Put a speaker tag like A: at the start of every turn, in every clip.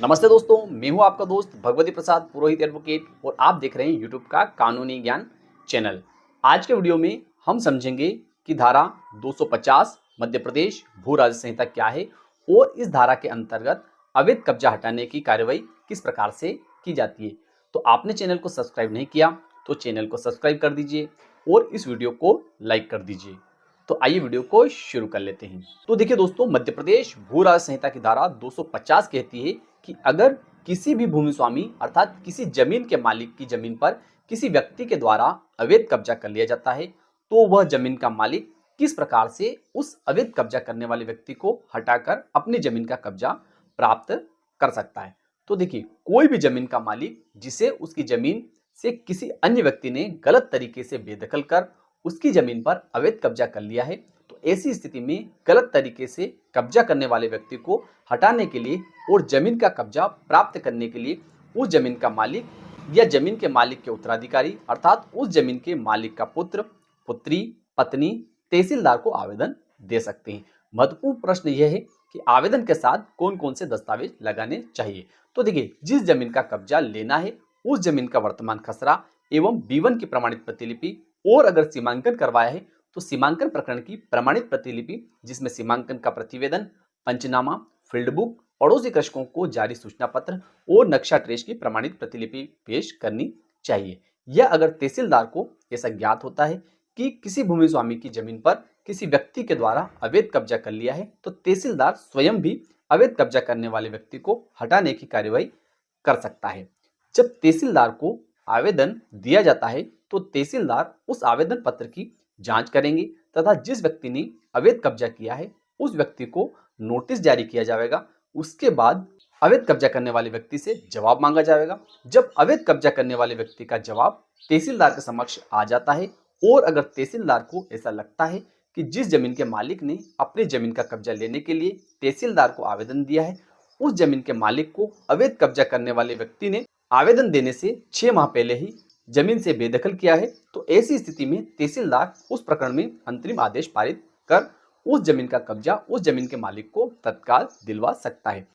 A: नमस्ते दोस्तों, मैं हूं आपका दोस्त भगवती प्रसाद पुरोहित एडवोकेट और आप देख रहे हैं यूट्यूब का कानूनी ज्ञान चैनल। आज के वीडियो में हम समझेंगे कि धारा 250 मध्य प्रदेश भू राज्य संहिता क्या है और इस धारा के अंतर्गत अवैध कब्जा हटाने की कार्रवाई किस प्रकार से की जाती है। तो आपने चैनल को सब्सक्राइब नहीं किया तो चैनल को सब्सक्राइब कर दीजिए और इस वीडियो को लाइक कर दीजिए। तो आइए वीडियो को शुरू कर लेते हैं। तो देखिए दोस्तों, मध्य प्रदेश भू राज्य संहिता की धारा 250 कहती है कि अगर किसी भी भूमि स्वामी अर्थात किसी जमीन के मालिक की जमीन पर किसी व्यक्ति के द्वारा अवैध कब्जा कर लिया जाता है तो वह जमीन का मालिक किस प्रकार से उस अवैध कब्जा करने वाले व्यक्ति को हटाकर अपनी जमीन का कब्जा प्राप्त कर सकता है। तो देखिए, कोई भी जमीन का मालिक जिसे उसकी जमीन से किसी अन्य व्यक्ति ने गलत तरीके से बेदखल कर उसकी जमीन पर अवैध कब्जा कर लिया है, तो ऐसी स्थिति में गलत तरीके से कब्जा करने वाले व्यक्ति को हटाने के लिए और जमीन का कब्जा प्राप्त करने के लिए उस जमीन का मालिक या जमीन के मालिक के उत्तराधिकारी अर्थात उस जमीन के मालिक का पुत्र, पुत्री, पत्नी तहसीलदार को आवेदन दे सकते हैं। महत्वपूर्ण प्रश्न यह है कि आवेदन के साथ कौन कौन से दस्तावेज लगाने चाहिए। तो देखिए, जिस जमीन का कब्जा लेना है उस जमीन का वर्तमान खसरा एवं B1 की प्रमाणित प्रतिलिपि और अगर सीमांकन करवाया है तो सीमांकन प्रकरण की प्रमाणित प्रतिलिपि जिसमें सीमांकन का प्रतिवेदन, पंचनामा, फील्ड बुक, पड़ोसी कृषकों को जारी सूचना पत्र और नक्शा ट्रेस की प्रमाणित प्रतिलिपि पेश करनी चाहिए। यह अगर तहसीलदार को ऐसा ज्ञात होता है कि किसी भूमि स्वामी की जमीन पर किसी व्यक्ति के द्वारा अवैध कब्जा कर लिया है तो तहसीलदार स्वयं भी अवैध कब्जा करने वाले व्यक्ति को हटाने की कार्यवाही कर सकता है। जब तहसीलदार को आवेदन दिया जाता है तो तहसीलदार उस आवेदन पत्र की जांच करेंगे तथा जिस व्यक्ति ने अवैध कब्जा किया है उस व्यक्ति को नोटिस जारी किया जाएगा। उसके बाद अवैध कब्जा करने वाले व्यक्ति से जवाब मांगा जाएगा। जब अवैध कब्जा करने वाले व्यक्ति का जवाब तहसीलदार के समक्ष आ जाता है और अगर तहसीलदार को ऐसा लगता है कि जिस जमीन के मालिक ने अपनी जमीन का कब्जा लेने के लिए तहसीलदार को आवेदन दिया है उस जमीन के मालिक को अवैध कब्जा करने वाले व्यक्ति ने आवेदन देने से 6 माह पहले ही जमीन से बेदखल किया है, तो ऐसी स्थिति में तहसीलदार उस प्रकरण में अंतरिम आदेश पारित कर उस जमीन का कब्जा उस जमीन के मालिक को तत्काल दिलवा सकता है।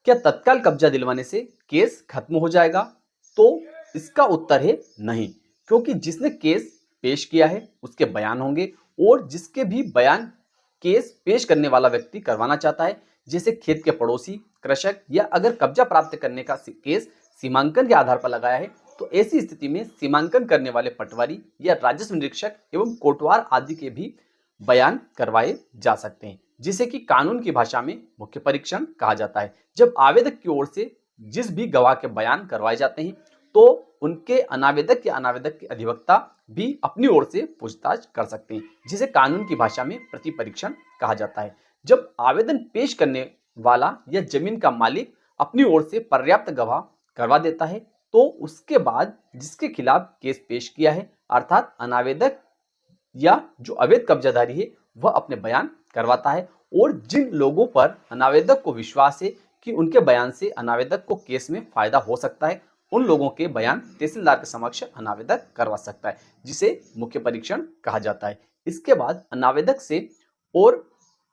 A: क्या तत्काल कब्जा दिलवाने से केस खत्म हो जाएगा? तो इसका उत्तर है नहीं, क्योंकि जिसने केस पेश किया है उसके बयान होंगे और जिसके भी बयान केस पेश करने वाला व्यक्ति करवाना चाहता है, जैसे खेत के पड़ोसी, कृषक या अगर कब्जा प्राप्त करने का केस सीमांकन के आधार पर लगाया है तो ऐसी स्थिति में सीमांकन करने वाले पटवारी या राजस्व निरीक्षक एवं कोटवार आदि के भी बयान करवाए जा सकते हैं, जिसे कि कानून की भाषा में मुख्य परीक्षण कहा जाता है। जब आवेदक की ओर से जिस भी गवाह के बयान करवाए जाते हैं तो उनके अनावेदक के अधिवक्ता भी अपनी ओर से पूछताछ कर सकते हैं, जिसे कानून की भाषा में प्रति परीक्षण कहा जाता है। जब आवेदन पेश करने वाला या जमीन का मालिक अपनी ओर से पर्याप्त गवाह करवा देता है तो उसके बाद जिसके खिलाफ केस पेश किया है अर्थात अनावेदक या जो अवैध कब्जाधारी है वह अपने बयान करवाता है और जिन लोगों पर अनावेदक को विश्वास है कि उनके बयान से अनावेदक को केस में फायदा हो सकता है उन लोगों के बयान तहसीलदार के समक्ष अनावेदक करवा सकता है, जिसे मुख्य परीक्षण कहा जाता है। इसके बाद अनावेदक से और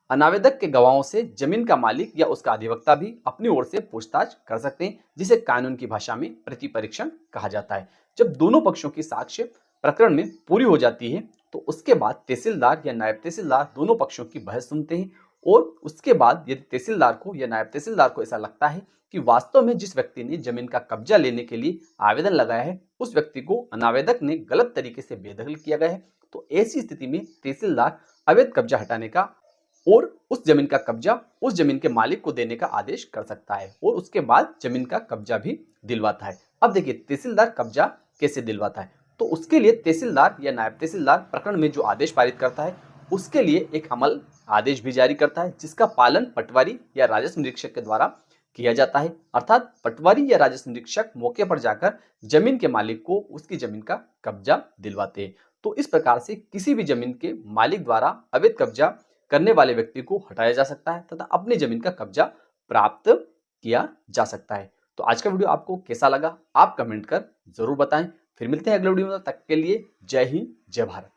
A: अनावेदक के गवाहों से जमीन का मालिक या उसका अधिवक्ता भी अपनी ओर से पूछताछ कर सकते हैं, जिसे कानून की भाषा में प्रति परीक्षण कहा जाता है। जब दोनों पक्षों की साक्ष्य प्रकरण में पूरी हो जाती है तो उसके बाद तहसीलदार या नायब तहसीलदार दोनों पक्षों की बहस सुनते हैं और उसके बाद यदि तहसीलदार को या नायब तहसीलदार को ऐसा लगता है कि वास्तव में जिस व्यक्ति ने जमीन का कब्जा लेने के लिए आवेदन लगाया है उस व्यक्ति को अनावेदक ने गलत तरीके से बेदखल किया गया है, तो ऐसी स्थिति में तहसीलदार अवैध कब्जा हटाने का और उस जमीन का कब्जा उस जमीन के मालिक को देने का आदेश कर सकता है और उसके बाद जमीन का कब्जा भी दिलवाता है। अब देखिए, तहसीलदार कब्जा कैसे दिलवाता है, तो उसके लिए तहसीलदार या नायब तहसीलदार प्रकरण में जो आदेश पारित करता है उसके लिए एक अमल आदेश भी जारी करता है, जिसका पालन पटवारी या राजस्व निरीक्षक के द्वारा किया जाता है। अर्थात पटवारी या राजस्व निरीक्षक मौके पर जाकर जमीन के मालिक को उसकी जमीन का कब्जा दिलवाते हैं। तो इस प्रकार से किसी भी जमीन के मालिक द्वारा अवैध कब्जा करने वाले व्यक्ति को हटाया जा सकता है तथा अपनी जमीन का कब्जा प्राप्त किया जा सकता है। तो आज का वीडियो आपको कैसा लगा आप कमेंट कर जरूर बताएं। फिर मिलते हैं अगले वीडियो में, तब तक के लिए जय हिंद जय भारत।